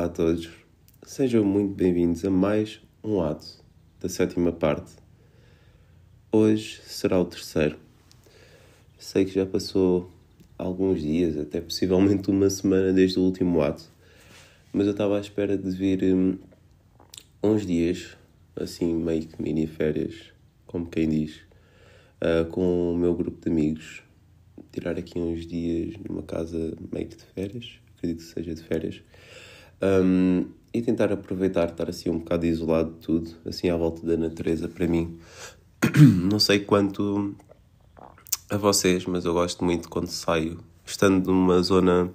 a todos, sejam muito bem-vindos a mais um ato da sétima parte. Hoje será o terceiro. Sei que já passou alguns dias, até possivelmente uma semana desde o último ato, mas eu estava à espera de vir uns dias, assim meio que mini férias, como quem diz, com o meu grupo de amigos, tirar aqui uns dias numa casa meio que de férias, acredito que seja de férias, e tentar aproveitar, estar assim um bocado isolado de tudo, assim à volta da natureza. Para mim, não sei quanto a vocês, mas eu gosto muito quando saio, estando numa zona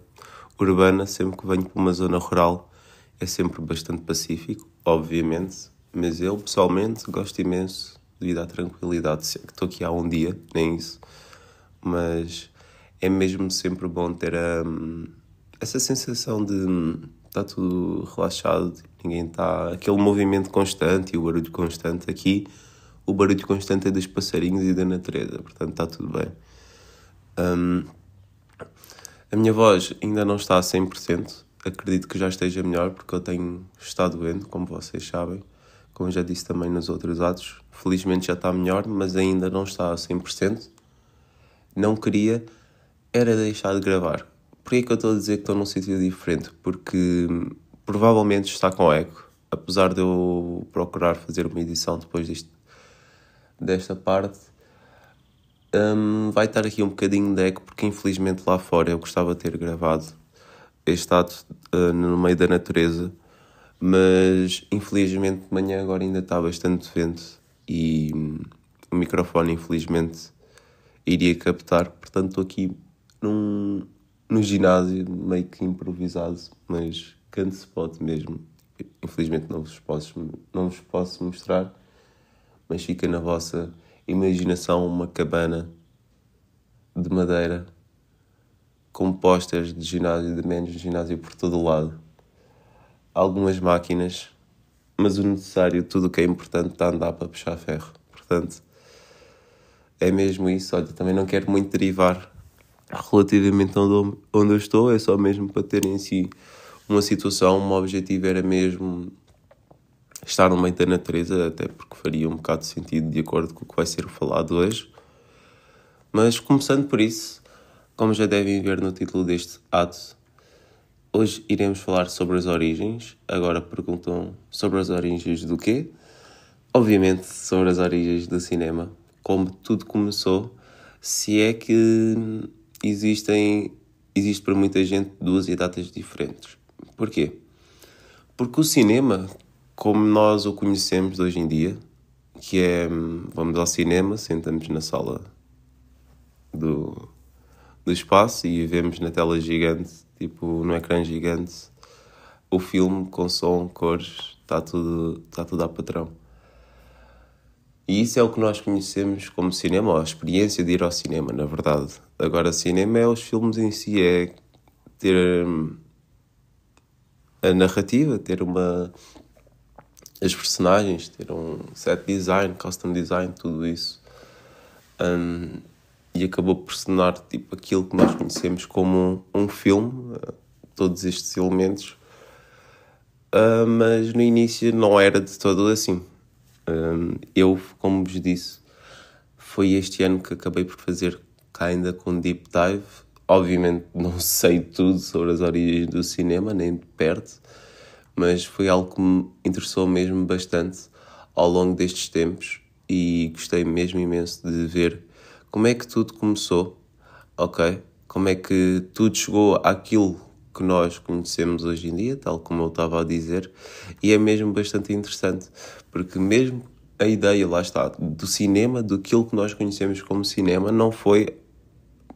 urbana, sempre que venho para uma zona rural, é sempre bastante pacífico, obviamente, mas eu pessoalmente gosto imenso devido à tranquilidade. Sei que estou aqui há um dia, nem isso, mas é mesmo sempre bom ter essa sensação de está tudo relaxado, ninguém está... Aquele movimento constante e o barulho constante aqui, o barulho constante é dos passarinhos e da natureza, portanto está tudo bem. A minha voz ainda não está a 100%, acredito que já esteja melhor, porque eu tenho estado doente, como vocês sabem, como já disse também nos outros atos. Felizmente já está melhor, mas ainda não está a 100%. Não queria era deixar de gravar. Porquê é que eu estou a dizer que estou num sítio diferente? Porque provavelmente está com eco, apesar de eu procurar fazer uma edição depois desta parte. Vai estar aqui um bocadinho de eco, porque infelizmente lá fora eu gostava de ter gravado este ato no meio da natureza, mas infelizmente de manhã agora ainda está bastante vento e o microfone infelizmente iria captar, portanto estou aqui no ginásio, meio que improvisado, mas canto spot mesmo. Infelizmente não vos posso mostrar, mas fica na vossa imaginação uma cabana de madeira com pósteres de ginásio, de menos de ginásio por todo o lado. Algumas máquinas, mas o necessário, tudo o que é importante está a andar para puxar ferro. Portanto, é mesmo isso. Olha, também não quero muito derivar relativamente onde eu estou, é só mesmo para terem em si uma situação. O meu objetivo era mesmo estar no meio da natureza, até porque faria um bocado de sentido de acordo com o que vai ser falado hoje. Mas começando por isso, como já devem ver no título deste ato, hoje iremos falar sobre as origens. Agora perguntam sobre as origens do quê? Obviamente sobre as origens do cinema, como tudo começou, se é que existe para muita gente duas datas diferentes. Porquê? Porque o cinema, como nós o conhecemos hoje em dia, que é, vamos ao cinema, sentamos na sala do espaço e vemos na tela gigante, tipo no ecrã gigante, o filme com som, cores, está tudo a patrão. E isso é o que nós conhecemos como cinema, ou a experiência de ir ao cinema, na verdade. Agora, cinema é os filmes em si, é ter a narrativa, ter as personagens, ter um set design, costume design, tudo isso. E acabou por se tornar tipo aquilo que nós conhecemos como um filme, todos estes elementos. Mas no início não era de todo assim. Eu, como vos disse, foi este ano que acabei por fazer ainda com deep dive. Obviamente não sei tudo sobre as origens do cinema, nem de perto, mas foi algo que me interessou mesmo bastante ao longo destes tempos e gostei mesmo imenso de ver como é que tudo começou, ok? Como é que tudo chegou àquilo que nós conhecemos hoje em dia, tal como eu estava a dizer, e é mesmo bastante interessante, porque mesmo a ideia, lá está, do cinema, daquilo que nós conhecemos como cinema, não foi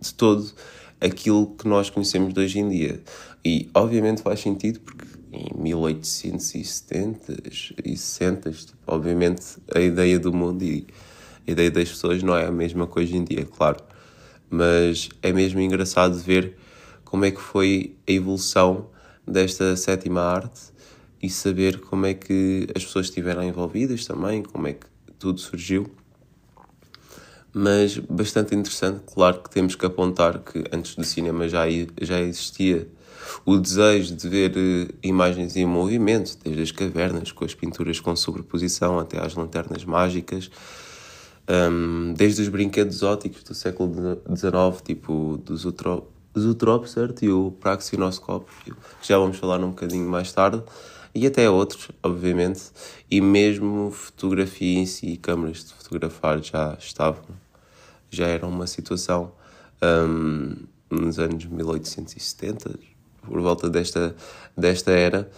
de todo aquilo que nós conhecemos de hoje em dia. E obviamente faz sentido, porque em 1870 e 60, tipo, obviamente a ideia do mundo e a ideia das pessoas não é a mesma que hoje em dia, claro. Mas é mesmo engraçado ver como é que foi a evolução desta sétima arte e saber como é que as pessoas estiveram envolvidas também, como é que tudo surgiu. mas bastante interessante. Claro que temos que apontar que antes do cinema já existia o desejo de ver imagens em movimento, desde as cavernas, com as pinturas com sobreposição, até às lanternas mágicas, desde os brinquedos ópticos do século XIX, tipo do Zoetrope, certo? E o Praxinoscópio, que já vamos falar um bocadinho mais tarde, e até outros, obviamente, e mesmo fotografia em si, câmaras de fotografar já era uma situação nos anos 1870, por volta desta era,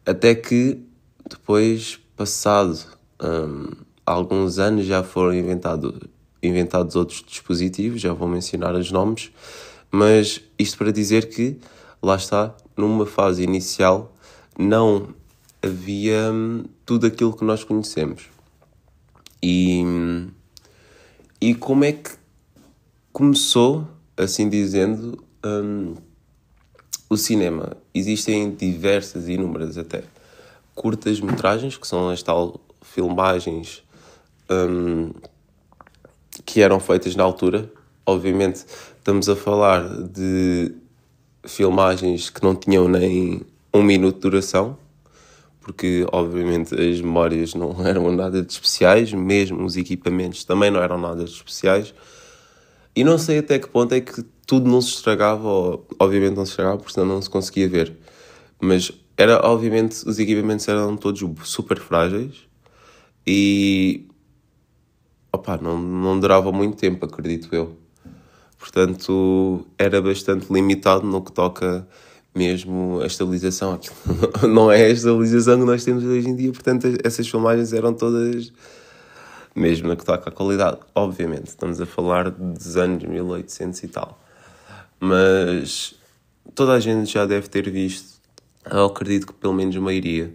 até que depois, passado alguns anos, já foram inventados outros dispositivos, já vou mencionar os nomes, mas isto para dizer que, lá está, numa fase inicial, não havia tudo aquilo que nós conhecemos. E como é que começou, assim dizendo, o cinema? Existem diversas, inúmeras até, curtas-metragens, que são as tal filmagens que eram feitas na altura. Obviamente estamos a falar de filmagens que não tinham nem 1 minuto de duração, porque obviamente as memórias não eram nada de especiais, mesmo os equipamentos também não eram nada de especiais, e não sei até que ponto é que tudo não se estragava, ou obviamente não se estragava porque senão não se conseguia ver, mas obviamente os equipamentos eram todos super frágeis e não durava muito tempo, acredito eu. Portanto, era bastante limitado no que toca mesmo a estabilização. Aquilo não é a estabilização que nós temos hoje em dia, portanto, essas filmagens eram todas, mesmo no que toca à qualidade. Obviamente, estamos a falar dos anos 1800 e tal. Mas toda a gente já deve ter visto, eu acredito que pelo menos a maioria,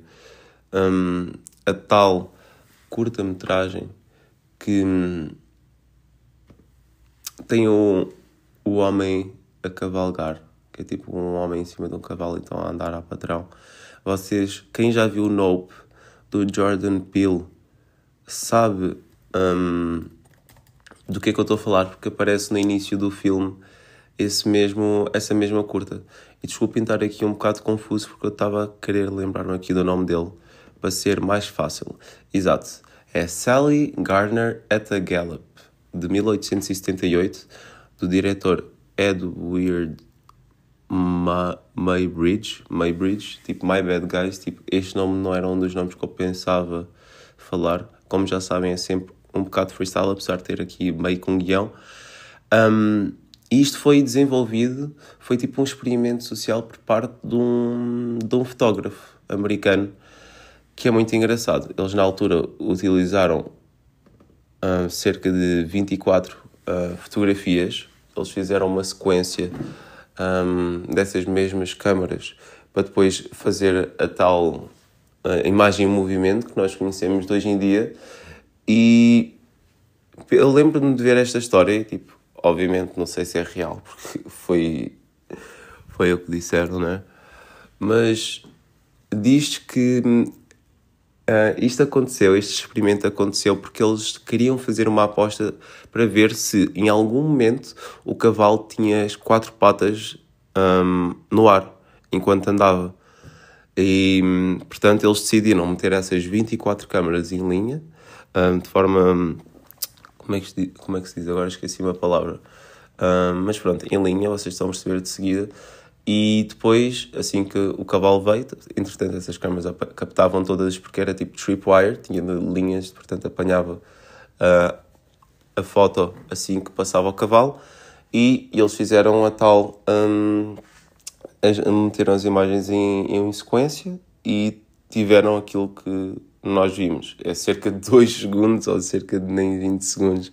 a tal curta-metragem que tem o homem a cavalgar, que é tipo um homem em cima de um cavalo e estão a andar a patrão. Quem já viu Nope, do Jordan Peele, sabe do que é que eu estou a falar, porque aparece no início do filme essa mesma curta. E desculpem estar aqui um bocado confuso, porque eu estava a querer lembrar-me aqui do nome dele, para ser mais fácil. Exato. É Sally Gardner at a Gallop, de 1878, do diretor Edward Muybridge, tipo My Bad Guys, tipo, este nome não era um dos nomes que eu pensava falar. Como já sabem, é sempre um bocado freestyle, apesar de ter aqui meio com guião. E isto foi desenvolvido, foi tipo um experimento social por parte de um fotógrafo americano, que é muito engraçado. Eles na altura utilizaram cerca de 24 fotografias. Eles fizeram uma sequência dessas mesmas câmaras para depois fazer a tal imagem em movimento que nós conhecemos de hoje em dia. E eu lembro-me de ver esta história e, tipo, obviamente não sei se é real, porque foi o que disseram, não é? Mas diz que este experimento aconteceu porque eles queriam fazer uma aposta para ver se em algum momento o cavalo tinha as 4 patas no ar enquanto andava. E, portanto, eles decidiram meter essas 24 câmaras em linha, de forma... Como é que se diz? Agora esqueci uma palavra. Mas pronto, em linha, vocês estão a perceber de seguida. E depois, assim que o cavalo veio, entretanto essas câmaras captavam todas, porque era tipo tripwire, tinha linhas, portanto apanhava a foto assim que passava o cavalo. E eles fizeram a tal... meteram as imagens em sequência e tiveram aquilo que nós vimos. É cerca de 2 segundos ou cerca de nem 20 segundos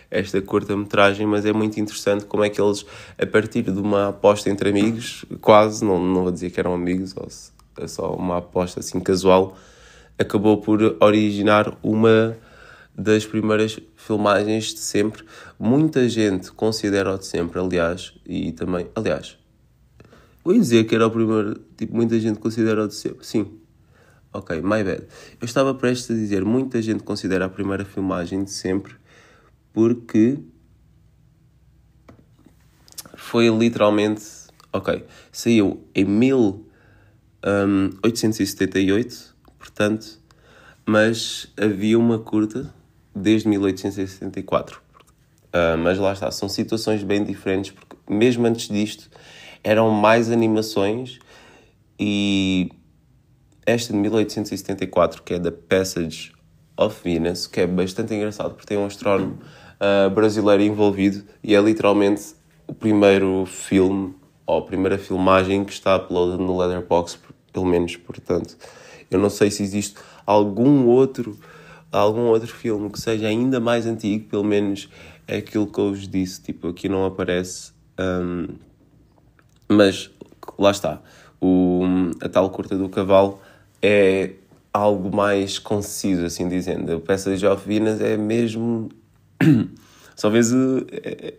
esta curta-metragem, mas é muito interessante como é que eles, a partir de uma aposta entre amigos, quase, não vou dizer que eram amigos, ou é só uma aposta assim casual, acabou por originar uma das primeiras filmagens de sempre. Muita gente considera-o de sempre, aliás, vou dizer que era o primeiro, tipo, muita gente considera-o de sempre, sim. Ok, my bad. Eu estava prestes a dizer, muita gente considera a primeira filmagem de sempre, porque foi literalmente... Ok, saiu em 1878, portanto, mas havia uma curta desde 1874. Mas lá está, são situações bem diferentes, porque mesmo antes disto eram mais animações, e esta de 1874, que é The Passage of Venus, que é bastante engraçado porque tem um astrónomo brasileiro envolvido, e é literalmente o primeiro filme, ou a primeira filmagem que está uploaded no Letterboxd, pelo menos. Portanto, eu não sei se existe algum outro filme que seja ainda mais antigo, pelo menos é aquilo que eu vos disse, tipo, aqui não aparece, mas lá está, a tal curta do cavalo é algo mais conciso, assim dizendo. O Passage of Venus é mesmo... Só vês,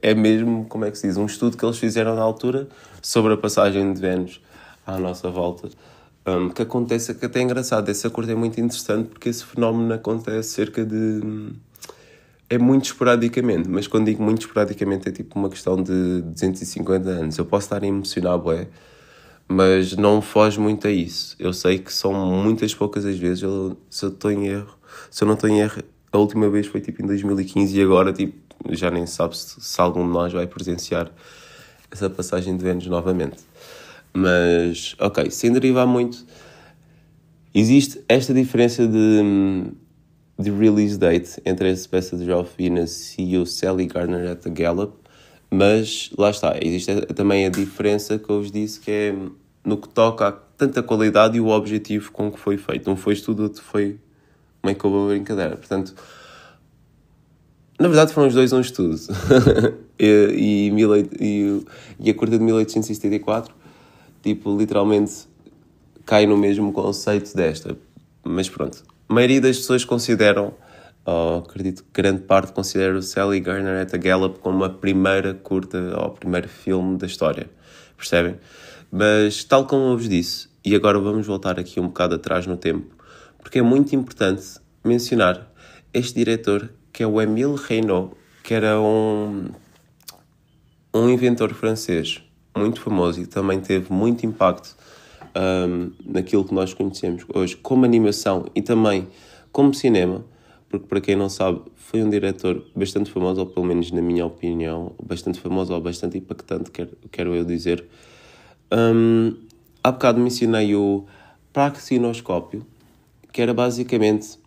é mesmo, como é que se diz, um estudo que eles fizeram na altura sobre a passagem de Vênus à nossa volta. Que acontece, que até é engraçado. Essa curta é muito interessante porque esse fenómeno acontece cerca de... É muito esporadicamente, mas quando digo muito esporadicamente é tipo uma questão de 250 anos. Eu posso estar a emocionar, bué, mas não foge muito a isso. Eu sei que são muitas poucas as vezes. Se eu não estou em erro, a última vez foi tipo em 2015 e agora tipo, já nem sabe se algum de nós vai presenciar essa passagem de Vênus novamente. Mas, ok, sem derivar muito, existe esta diferença de release date entre esse Passage of Venus e o Sally Gardner at the Gallup, mas lá está, existe também a diferença que eu vos disse, que é no que toca a tanta qualidade e o objetivo com que foi feito. Não foi estudo, foi meio que uma brincadeira. Portanto, na verdade foram os dois um estudo. e a curta de 1874, tipo, literalmente cai no mesmo conceito desta. Mas pronto, a maioria das pessoas consideram, acredito que grande parte considera o Sally Gardner at the Gallup como a primeira curta ou o primeiro filme da história, percebem? Mas tal como eu vos disse, e agora vamos voltar aqui um bocado atrás no tempo, porque é muito importante mencionar este diretor, que é o Émile Reynaud, que era um inventor francês muito famoso e também teve muito impacto naquilo que nós conhecemos hoje como animação e também como cinema, porque para quem não sabe foi um diretor bastante famoso, ou pelo menos na minha opinião, bastante famoso ou bastante impactante, quero eu dizer. Há bocado mencionei o praxinoscópio, que era basicamente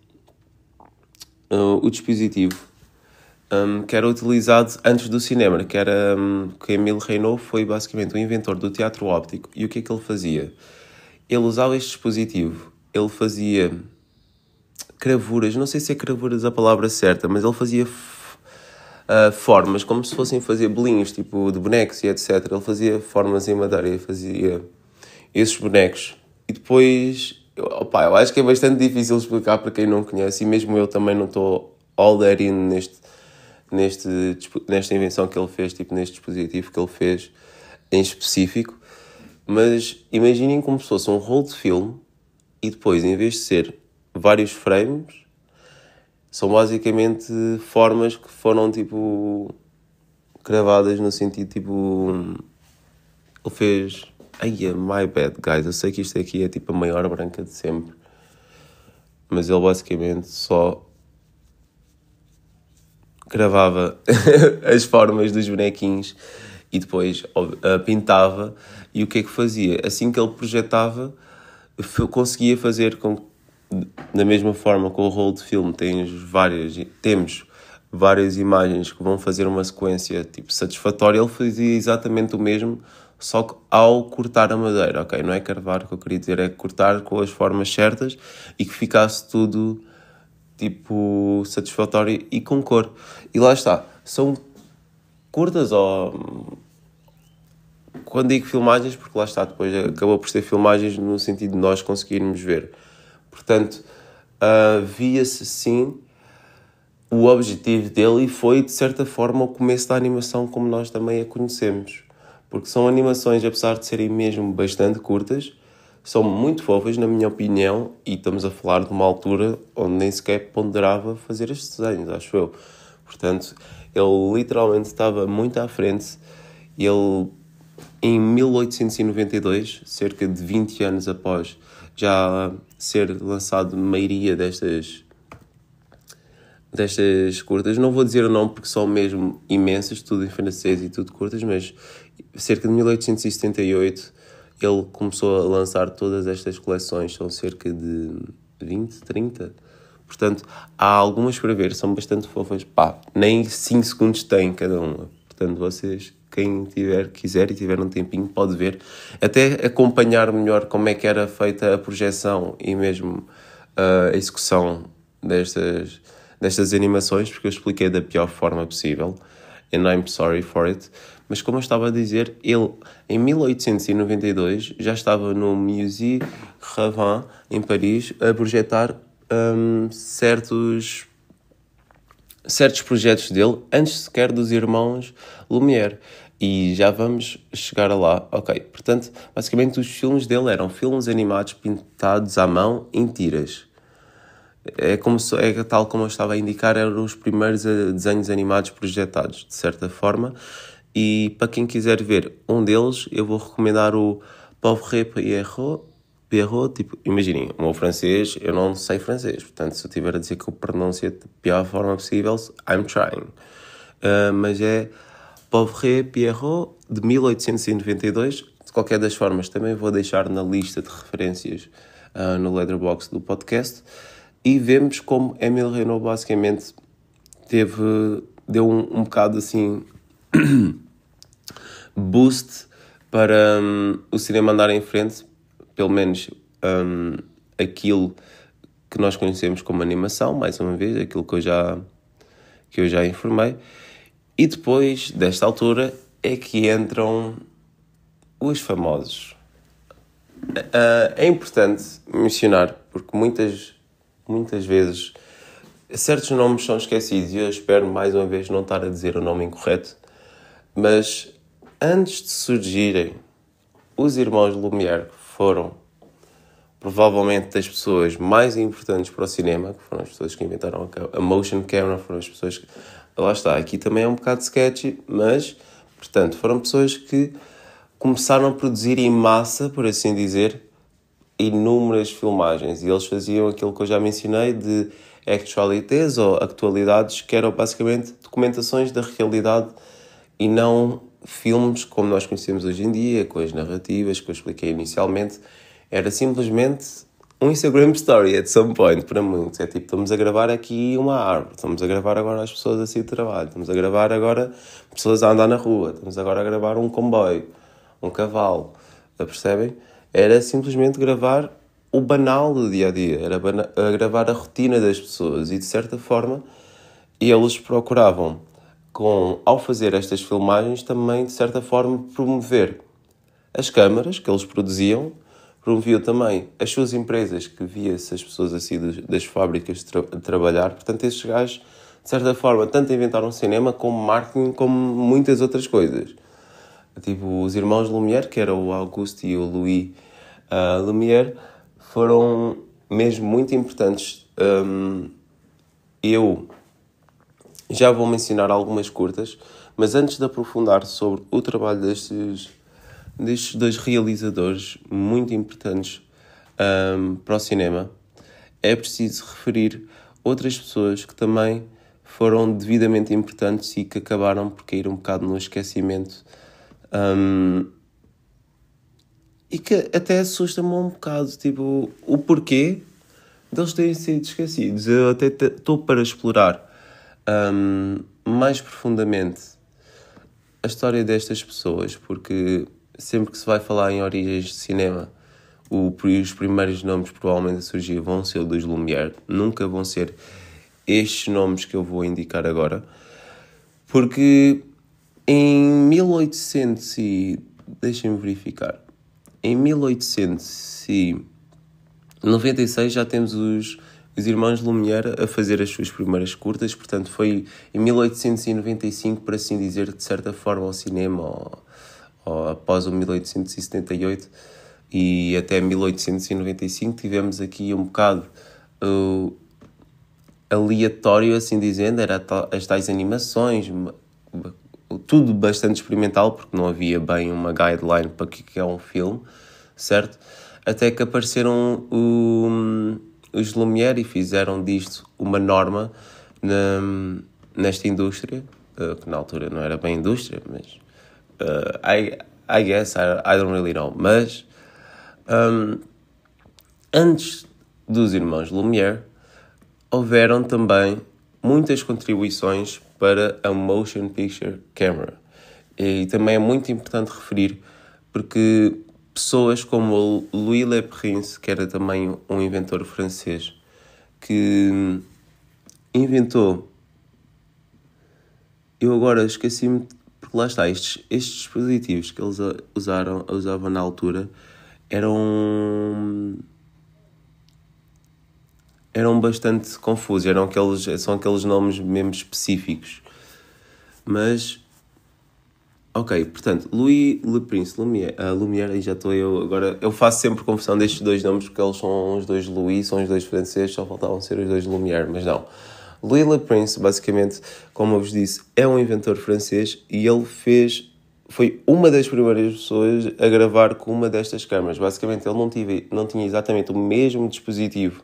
o dispositivo que era utilizado antes do cinema, que Émile Reynaud foi basicamente o inventor do teatro óptico. E o que é que ele fazia? Ele usava este dispositivo, ele fazia gravuras, não sei se é gravuras a palavra certa, mas ele fazia formas, como se fossem fazer bolinhos, tipo de bonecos e etc. Ele fazia formas em madeira e fazia esses bonecos. E depois, eu acho que é bastante difícil explicar para quem não conhece, e mesmo eu também não estou all that in nesta invenção que ele fez, tipo neste dispositivo que ele fez em específico. Mas imaginem como se fosse um rolo de filme e depois, em vez de ser vários frames, são basicamente formas que foram tipo gravadas no sentido tipo... Ele fez... my bad, guys, eu sei que isto aqui é tipo a maior branca de sempre, mas ele basicamente só gravava as formas dos bonequinhos e depois pintava. E o que é que fazia? Assim que ele projetava, conseguia fazer com que, da mesma forma que o rolo de filme temos várias imagens que vão fazer uma sequência tipo satisfatória, ele fazia exatamente o mesmo, só que ao cortar a madeira, ok? Não é carvar, o que eu queria dizer é cortar com as formas certas e que ficasse tudo tipo satisfatório e com cor. E lá está, são curtas, ou quando digo filmagens, porque lá está, depois acabou por ser filmagens no sentido de nós conseguirmos ver. Portanto, via-se sim o objetivo dele, e foi de certa forma o começo da animação como nós também a conhecemos, porque são animações, apesar de serem mesmo bastante curtas, são muito fofas na minha opinião, e estamos a falar de uma altura onde nem sequer ponderava fazer estes desenhos, acho eu. Portanto, Ele literalmente estava muito à frente. Ele, em 1892, cerca de 20 anos após já ser lançado a maioria destas curtas, não vou dizer o nome porque são mesmo imensas, tudo em francês e tudo curtas, mas cerca de 1878 ele começou a lançar todas estas coleções, são cerca de 20, 30. Portanto, há algumas para ver, são bastante fofas. Nem 5 segundos tem cada uma. Portanto, vocês, quem quiser e tiver um tempinho, pode ver. Até acompanhar melhor como é que era feita a projeção e mesmo a execução destas animações, porque eu expliquei da pior forma possível. And I'm sorry for it. Mas como eu estava a dizer, ele, em 1892, já estava no Musée Ravin, em Paris, a projetar certos projetos dele, antes sequer dos irmãos Lumière. E já vamos chegar lá. Ok, portanto, basicamente os filmes dele eram filmes animados pintados à mão em tiras. É tal como eu estava a indicar, eram os primeiros desenhos animados projetados, de certa forma. E para quem quiser ver um deles, eu vou recomendar o Pauvre Pierrot. Tipo, imaginem, o meu francês, eu não sei francês, portanto, se eu estiver a dizer que eu pronuncio da pior forma possível, I'm trying. Mas é Pauvre Pierrot, de 1892. De qualquer das formas, também vou deixar na lista de referências no Letterboxd do podcast. E vemos como Émile Reynaud basicamente deu um bocado assim boost para o cinema andar em frente, pelo menos aquilo que nós conhecemos como animação, mais uma vez, aquilo que eu já informei. E depois, desta altura, é que entram os famosos. É importante mencionar, porque muitas vezes certos nomes são esquecidos e eu espero mais uma vez não estar a dizer o nome incorreto, mas antes de surgirem os irmãos Lumière, foram provavelmente das pessoas mais importantes para o cinema, que foram as pessoas que inventaram a motion camera, foram as pessoas que... Lá está, aqui também é um bocado sketchy, mas, portanto, foram pessoas que começaram a produzir em massa, por assim dizer, inúmeras filmagens, e eles faziam aquilo que eu já mencionei de actualities ou atualidades, que eram basicamente documentações da realidade e não filmes como nós conhecemos hoje em dia, com as narrativas que eu expliquei inicialmente. Era simplesmente um Instagram story at some point, para muitos. É tipo, estamos a gravar aqui uma árvore, estamos a gravar agora as pessoas a sair de trabalho, estamos a gravar agora pessoas a andar na rua, estamos agora a gravar um comboio, um cavalo, percebem? Era simplesmente gravar o banal do dia-a-dia, era gravar a rotina das pessoas e, de certa forma, eles procuravam, ao fazer estas filmagens, também, de certa forma, promover as câmaras que eles produziam, promoviam também as suas empresas, que via-se as pessoas assim das fábricas de trabalhar. Portanto, esses gajos, de certa forma, tanto inventaram cinema como marketing, como muitas outras coisas. Tipo, os irmãos Lumière, que eram o Auguste e o Louis Lumière, foram mesmo muito importantes. Eu já vou mencionar algumas curtas, mas antes de aprofundar sobre o trabalho destes dois realizadores muito importantes para o cinema, é preciso referir outras pessoas que também foram devidamente importantes e que acabaram por cair um bocado no esquecimento, e que até assusta-me um bocado, tipo, o porquê deles terem sido esquecidos. Eu até estou para explorar mais profundamente a história destas pessoas, porque sempre que se vai falar em origens de cinema, os primeiros nomes provavelmente a surgir vão ser dos Lumière, nunca vão ser estes nomes que eu vou indicar agora, porque em 1800 deixem-me verificar, em 1896 já temos os irmãos Lumière a fazer as suas primeiras curtas, portanto foi em 1895, por assim dizer, de certa forma, ao cinema, ou após o 1878 e até 1895 tivemos aqui um bocado aleatório, assim dizendo, era as tais animações, tudo bastante experimental, porque não havia bem uma guideline para o que é um filme, certo? Até que apareceram os Lumière e fizeram disto uma norma nesta indústria, que na altura não era bem indústria, mas I guess, I don't really know. Mas antes dos irmãos Lumière, houveram também muitas contribuições para a Motion Picture Camera. E também é muito importante referir, porque pessoas como o Louis Le Prince, que era também um inventor francês, que inventou... Eu agora esqueci-me, porque lá está, estes dispositivos que eles usavam na altura eram bastante confusos, são aqueles nomes mesmo específicos. Mas, ok, portanto, Louis Le Prince, Lumière, e já estou eu, agora, eu faço sempre confusão destes dois nomes, porque eles são os dois Louis, são os dois franceses, só faltavam ser os dois Lumière, mas não. Louis Le Prince, basicamente, como eu vos disse, é um inventor francês, e ele foi uma das primeiras pessoas a gravar com uma destas câmaras. Basicamente, ele não tinha exatamente o mesmo dispositivo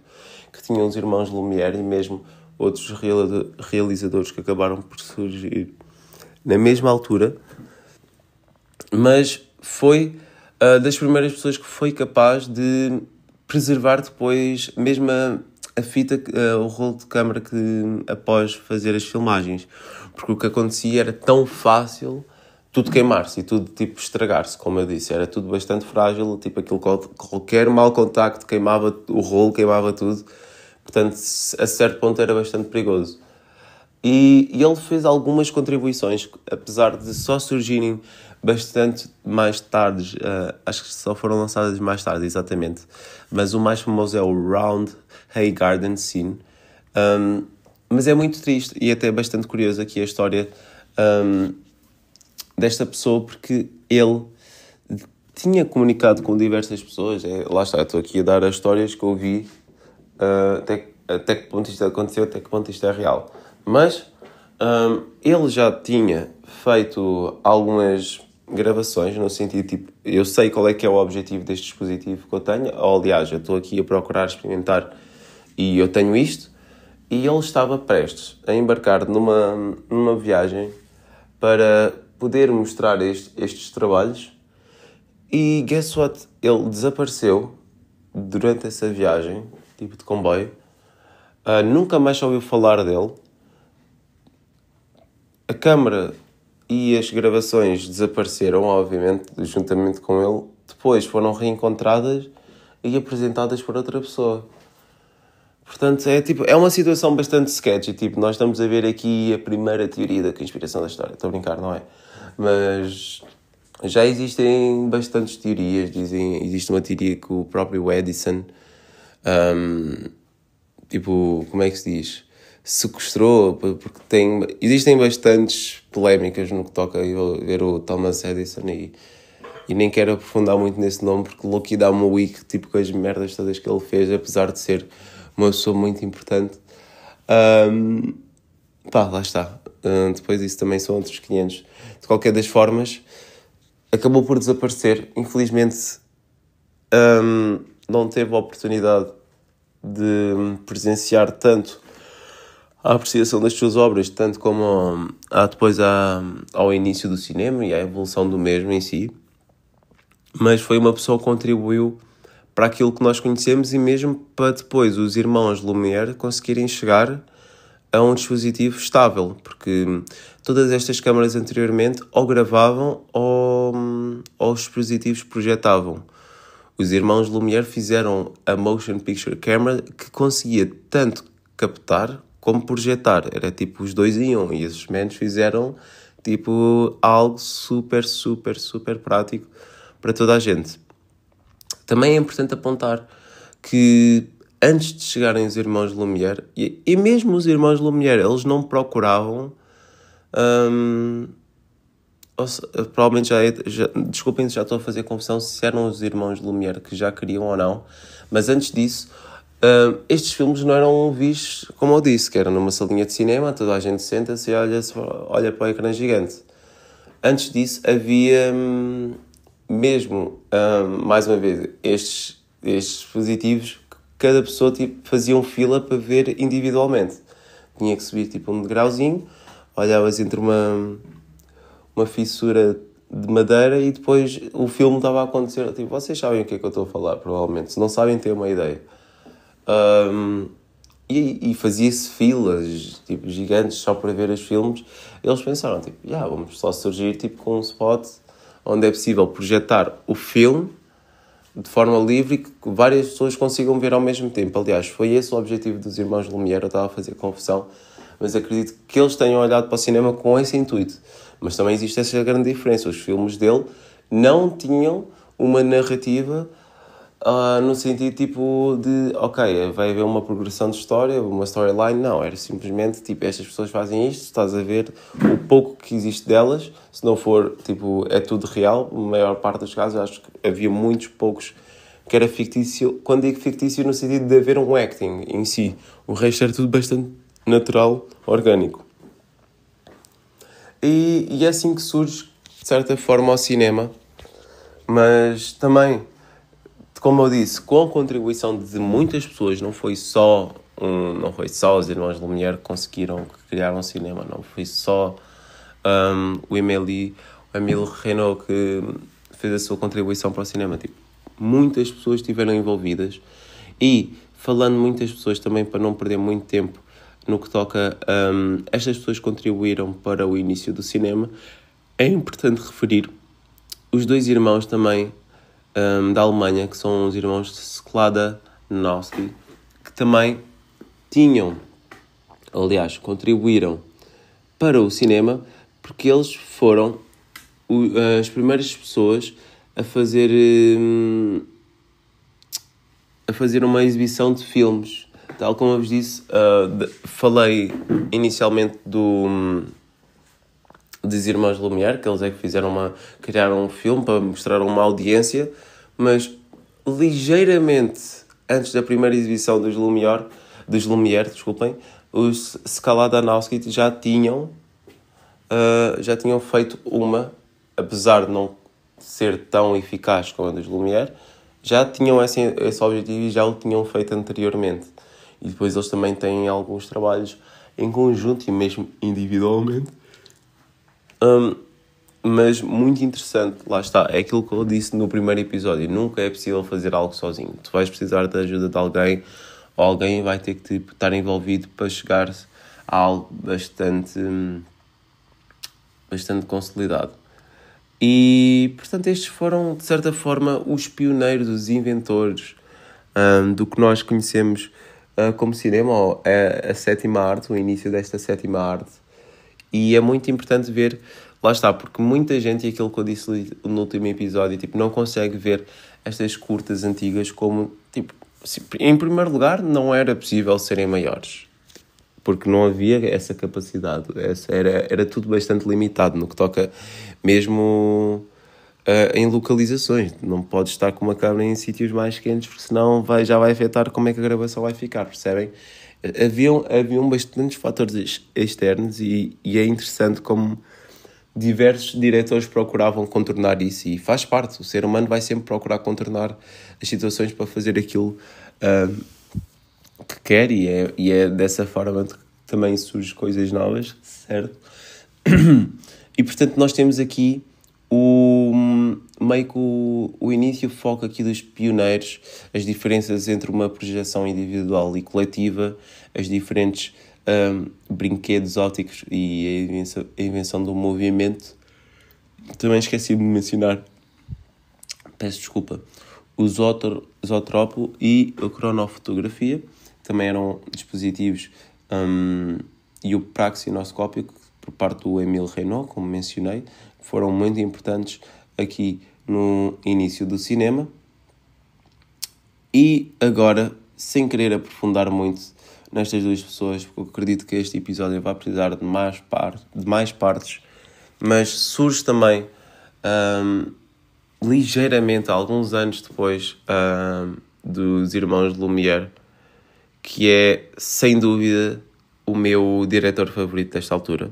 que tinham os irmãos Lumière e mesmo outros realizadores que acabaram por surgir na mesma altura, mas foi das primeiras pessoas que foi capaz de preservar depois mesmo a fita, o rolo de câmara após fazer as filmagens, porque o que acontecia era tão fácil tudo queimar-se e tudo tipo estragar-se, como eu disse, era tudo bastante frágil, tipo aquilo, qualquer mau contacto queimava o rolo, queimava tudo. Portanto, a certo ponto era bastante perigoso. E ele fez algumas contribuições, apesar de só surgirem bastante mais tarde, acho que só foram lançadas mais tarde, exatamente. Mas o mais famoso é o Round Hay Garden Scene. Mas é muito triste e até bastante curioso aqui a história desta pessoa, porque ele tinha comunicado com diversas pessoas. Lá está, estou aqui a dar as histórias que eu vi, até que ponto isto aconteceu, até que ponto isto é real. Mas ele já tinha feito algumas gravações, no sentido, tipo, eu sei qual é que é o objetivo deste dispositivo que eu tenho, ou, aliás, eu estou aqui a procurar experimentar e eu tenho isto, e ele estava prestes a embarcar numa viagem para poder mostrar estes trabalhos, e guess what? Ele desapareceu durante essa viagem, tipo de comboio. Nunca mais ouviu falar dele. A câmara e as gravações desapareceram, obviamente, juntamente com ele. Depois foram reencontradas e apresentadas por outra pessoa. Portanto, é uma situação bastante sketchy. Tipo, nós estamos a ver aqui a primeira teoria da conspiração da história. Estou a brincar, não é? Mas já existem bastantes teorias. Existe uma teoria que o próprio Edison... como é que se diz? Sequestrou, porque existem bastantes polémicas no que toca a ver o Thomas Edison, e nem quero aprofundar muito nesse nome, porque Loki dá-me o week, tipo, com as merdas todas que ele fez, apesar de ser uma pessoa muito importante. Lá está. Depois isso também são outros 500. De qualquer das formas, acabou por desaparecer. Infelizmente, não teve a oportunidade de presenciar tanto a apreciação das suas obras, tanto como depois ao início do cinema e à evolução do mesmo em si. Mas foi uma pessoa que contribuiu para aquilo que nós conhecemos, e mesmo para depois os irmãos Lumière conseguirem chegar a um dispositivo estável, porque todas estas câmaras anteriormente ou gravavam ou os dispositivos projetavam. Os irmãos Lumière fizeram a Motion Picture Camera, que conseguia tanto captar como projetar. Era tipo os dois em um, e esses menos fizeram tipo algo super, super, super prático para toda a gente. Também é importante apontar que antes de chegarem os irmãos Lumière, e mesmo os irmãos Lumière, eles não procuravam... provavelmente desculpem se já estou a fazer confusão se eram os irmãos Lumière que já queriam ou não, mas antes disso, Estes filmes não eram vistos, como eu disse, que era numa salinha de cinema, toda a gente senta-se e olha para o ecrã gigante. Antes disso havia mesmo, mais uma vez, estes dispositivos, cada pessoa fazia fila para ver individualmente. Tinha que subir um degrauzinho, olhavas entre uma fissura de madeira e depois o filme estava a acontecer. Vocês sabem o que é que eu estou a falar, provavelmente. Se não sabem, têm uma ideia. E fazia-se filas gigantes só para ver os filmes. Eles pensaram, vamos só surgir com um spot onde é possível projetar o filme de forma livre e que várias pessoas consigam ver ao mesmo tempo. Aliás, foi esse o objetivo dos irmãos Lumière. Eu estava a fazer confusão, mas acredito que eles tenham olhado para o cinema com esse intuito. Mas também existe essa grande diferença. Os filmes dele não tinham uma narrativa no sentido de, ok, vai haver uma progressão de história, uma storyline. Não, era simplesmente, estas pessoas fazem isto, estás a ver o pouco que existe delas. Se não for, é tudo real. A maior parte dos casos, acho que havia muitos poucos que era fictício. Quando digo fictício, no sentido de haver um acting em si. O resto era tudo bastante natural, orgânico. E é assim que surge, de certa forma, ao cinema. Mas também, como eu disse, com a contribuição de muitas pessoas, não foi só os irmãos Lumière que conseguiram criar um cinema, não foi só o Émile Renault que fez a sua contribuição para o cinema. Muitas pessoas estiveram envolvidas e, falando de muitas pessoas também, para não perder muito tempo no que toca, estas pessoas contribuíram para o início do cinema. É importante referir os dois irmãos também da Alemanha, que são os irmãos de Skladanowsky, que também contribuíram para o cinema, porque eles foram as primeiras pessoas a fazer uma exibição de filmes. Tal como eu vos disse, falei inicialmente dos irmãos Lumière, que eles é que criaram um filme para mostrar uma audiência, mas ligeiramente antes da primeira exibição dos Lumière, os Skladanowsky já tinham feito uma, apesar de não ser tão eficaz como a dos Lumière, já tinham esse objetivo e já o tinham feito anteriormente. E depois eles também têm alguns trabalhos em conjunto e mesmo individualmente. Mas muito interessante, lá está, é aquilo que eu disse no primeiro episódio, nunca é possível fazer algo sozinho. Tu vais precisar da ajuda de alguém, ou alguém vai ter que estar envolvido para chegar a algo bastante consolidado. E, portanto, estes foram, de certa forma, os pioneiros, os inventores do que nós conhecemos como cinema, ou a sétima arte, o início desta sétima arte. E é muito importante ver, lá está, porque muita gente, e aquilo que eu disse no último episódio, não consegue ver estas curtas antigas como, em primeiro lugar, não era possível serem maiores, porque não havia essa capacidade, era tudo bastante limitado no que toca mesmo em localizações. Não podes estar com uma câmera em sítios mais quentes, porque senão já vai afetar como é que a gravação vai ficar, percebem? Haviam bastantes fatores externos e é interessante como diversos diretores procuravam contornar isso, e faz parte, o ser humano vai sempre procurar contornar as situações para fazer aquilo que quer, e é dessa forma que também surgem coisas novas, certo? E portanto nós temos aqui meio que o início, o foco aqui dos pioneiros, as diferenças entre uma projeção individual e coletiva, as diferentes brinquedos ópticos e a invenção do movimento. Também esqueci de mencionar, peço desculpa, o zootrópio e a cronofotografia, também eram dispositivos, e o praxinoscópio por parte do Émile Renault, como mencionei, foram muito importantes aqui no início do cinema. E agora, sem querer aprofundar muito nestas duas pessoas, porque eu acredito que este episódio vai precisar de mais partes, mas surge também ligeiramente, alguns anos depois dos irmãos Lumière, que é, sem dúvida, o meu diretor favorito desta altura.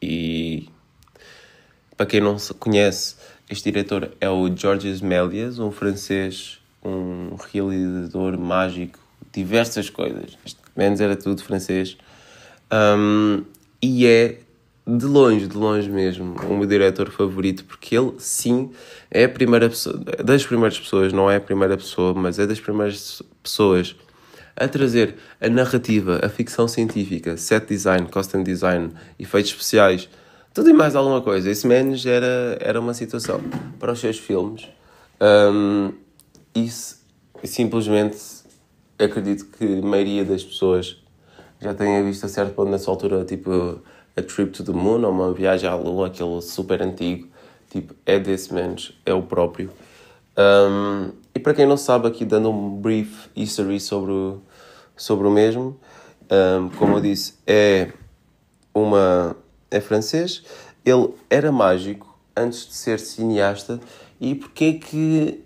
E, para quem não se conhece, este diretor é o Georges Méliès, um francês, um realizador mágico, diversas coisas. Menos era tudo francês. E é, de longe mesmo, o meu diretor favorito, porque ele, sim, é a primeira pessoa, das primeiras pessoas, não é a primeira pessoa, mas é das primeiras pessoas a trazer a narrativa, a ficção científica, set design, costume design, efeitos especiais, tudo e mais alguma coisa. Isso menos era uma situação para os seus filmes. Isso, simplesmente, acredito que a maioria das pessoas já tenha visto a certo ponto nessa altura, tipo A Trip to the Moon, ou Uma Viagem à Lua, aquele super antigo, tipo, é desse menos, é o próprio. E para quem não sabe, aqui dando um brief history sobre o mesmo, como eu disse, é francês. Ele era mágico antes de ser cineasta. E porquê é que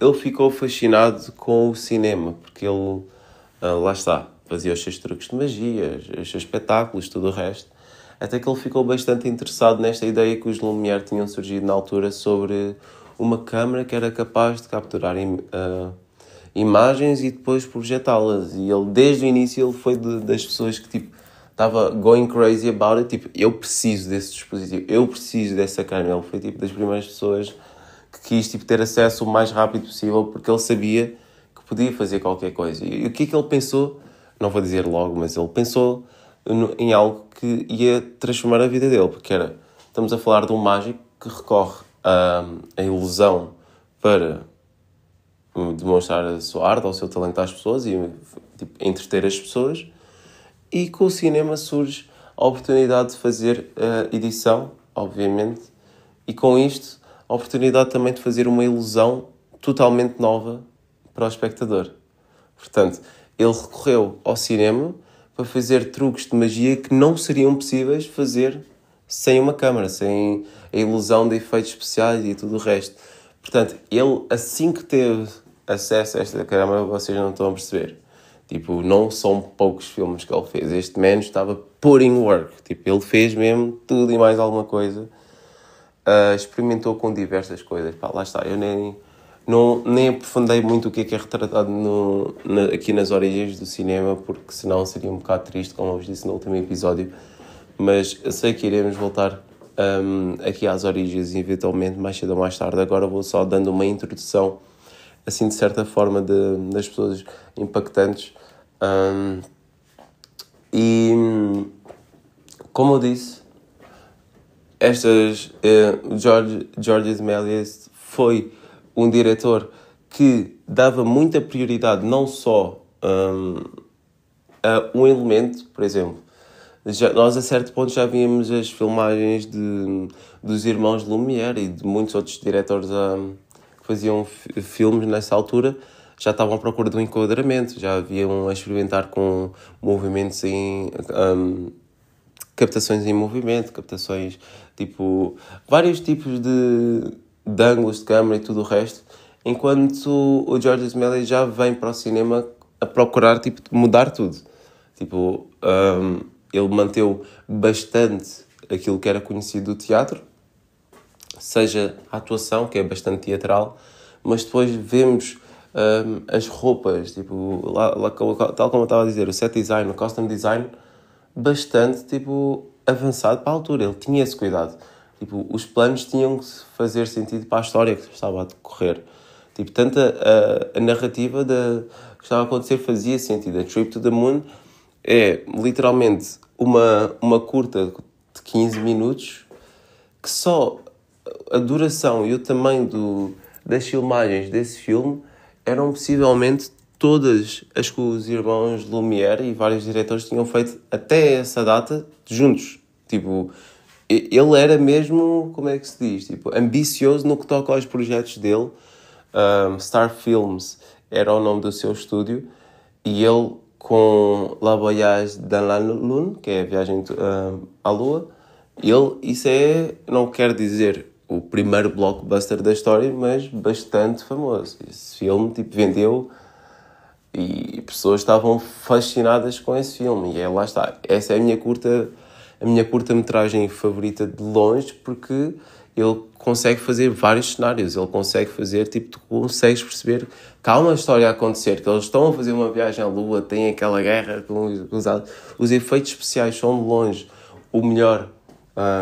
ele ficou fascinado com o cinema? Porque ele, lá está, fazia os seus truques de magia, os seus espetáculos, tudo o resto. Até que ele ficou bastante interessado nesta ideia que os Lumière tinham surgido na altura sobre uma câmara que era capaz de capturar imagens e depois projetá-las. E ele, desde o início, ele foi das pessoas que, tipo, estava going crazy about it. Tipo, eu preciso desse dispositivo, eu preciso dessa câmera. Ele foi, tipo, das primeiras pessoas que quis, tipo, ter acesso o mais rápido possível, porque ele sabia que podia fazer qualquer coisa. E o que é que ele pensou? Não vou dizer logo, mas ele pensou em algo que ia transformar a vida dele, porque estamos a falar de um mágico que recorre à ilusão para demonstrar a sua arte ou o seu talento às pessoas e, tipo, entreter as pessoas. E com o cinema surge a oportunidade de fazer edição, obviamente, e com isto a oportunidade também de fazer uma ilusão totalmente nova para o espectador. Portanto, ele recorreu ao cinema para fazer truques de magia que não seriam possíveis fazer sem uma câmara, sem a ilusão de efeitos especiais e tudo o resto. Portanto, ele, assim que teve acesso a esta câmara, vocês não estão a perceber. Tipo, não são poucos filmes que ele fez. Este man estava putting work. Tipo, ele fez mesmo tudo e mais alguma coisa. Experimentou com diversas coisas. Pá, lá está, eu nem aprofundei muito o que é retratado aqui nas origens do cinema, porque senão seria um bocado triste, como eu vos disse no último episódio. Mas eu sei que iremos voltar aqui às origens, eventualmente, mais cedo ou mais tarde. Agora vou só dando uma introdução, assim, de certa forma, das pessoas impactantes. E, como eu disse, Georges Méliès foi um diretor que dava muita prioridade não só a um elemento. Por exemplo, nós a certo ponto já víamos as filmagens dos irmãos Lumière e de muitos outros diretores que faziam filmes nessa altura. Já estavam à procura do enquadramento, já haviam a experimentar com movimentos captações em movimento, captações, tipo, vários tipos de ângulos de câmera e tudo o resto, enquanto o Georges Méliès já vem para o cinema a procurar, tipo, mudar tudo. Tipo, ele manteve bastante aquilo que era conhecido do teatro, seja a atuação, que é bastante teatral, mas depois vemos as roupas, tipo, tal como eu estava a dizer, o set design, o costume design, bastante, tipo, avançado para a altura. Ele tinha esse cuidado. Tipo, os planos tinham que fazer sentido para a história que estava a decorrer. Tipo, tanto a narrativa que estava a acontecer fazia sentido. A Trip to the Moon é, literalmente, uma curta de 15 minutos que só a duração e o tamanho das filmagens desse filme eram possivelmente todas as que os irmãos Lumière e vários diretores tinham feito até essa data juntos. Tipo, ele era mesmo, como é que se diz? Tipo, ambicioso no que toca aos projetos dele. Star Films era o nome do seu estúdio e ele, com La Voyage dans la Lune, que é a viagem à Lua, isso não quer dizer o primeiro blockbuster da história, mas bastante famoso. Esse filme, tipo, vendeu E pessoas estavam fascinadas com esse filme. E lá está. Essa é a minha curta-metragem favorita de longe, porque ele consegue fazer vários cenários. Ele consegue fazer, tipo, tu consegues perceber que há uma história a acontecer, que eles estão a fazer uma viagem à Lua, tem aquela guerra com os efeitos especiais são de longe o melhor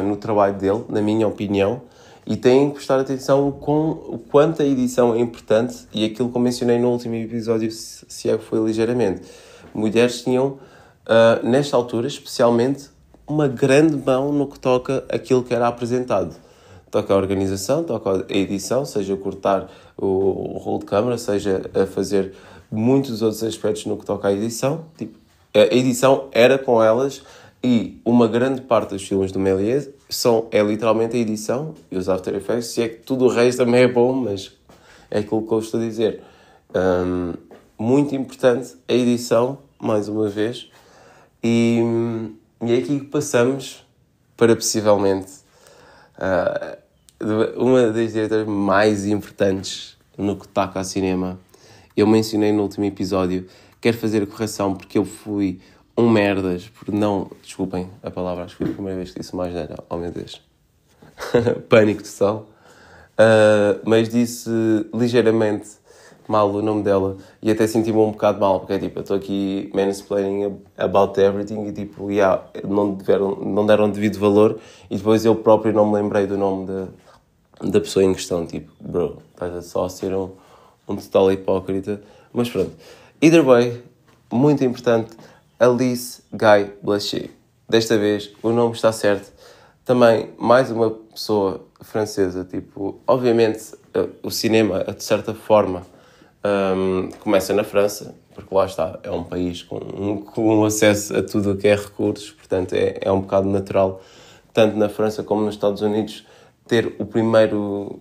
no trabalho dele, na minha opinião. E têm que prestar atenção com o quanto a edição é importante, e aquilo que eu mencionei no último episódio, se é que foi ligeiramente. Mulheres tinham, nesta altura, especialmente, uma grande mão no que toca aquilo que era apresentado. Toca a organização, toca a edição, seja cortar o rolo de câmara, seja a fazer muitos outros aspectos no que toca à edição. Tipo, a edição era com elas, e uma grande parte dos filmes do Méliès é literalmente a edição e os After Effects, se é que tudo o resto também é bom, mas é aquilo que eu estou a dizer. Muito importante a edição, mais uma vez, e é aqui que passamos para, possivelmente, uma das diretoras mais importantes no que toca ao cinema. Eu mencionei no último episódio, quero fazer a correção porque eu fui um merdas, por não... Desculpem a palavra, acho que foi a primeira vez que disse mais nada. Oh, meu Deus. Pânico total. Mas disse ligeiramente mal o nome dela e até senti-me um bocado mal, porque é tipo, eu estou aqui mansplaining about everything e tipo, não deram devido valor, e depois eu próprio não me lembrei do nome da pessoa em questão. Tipo, bro, estás só a ser um total hipócrita. Mas pronto. Either way, muito importante, Alice Guy Blaché. Desta vez o nome está certo. Também mais uma pessoa francesa. Tipo, obviamente o cinema, de certa forma, começa na França, porque lá está, é um país com acesso a tudo o que é recursos, portanto é um bocado natural, tanto na França como nos Estados Unidos, ter o primeiro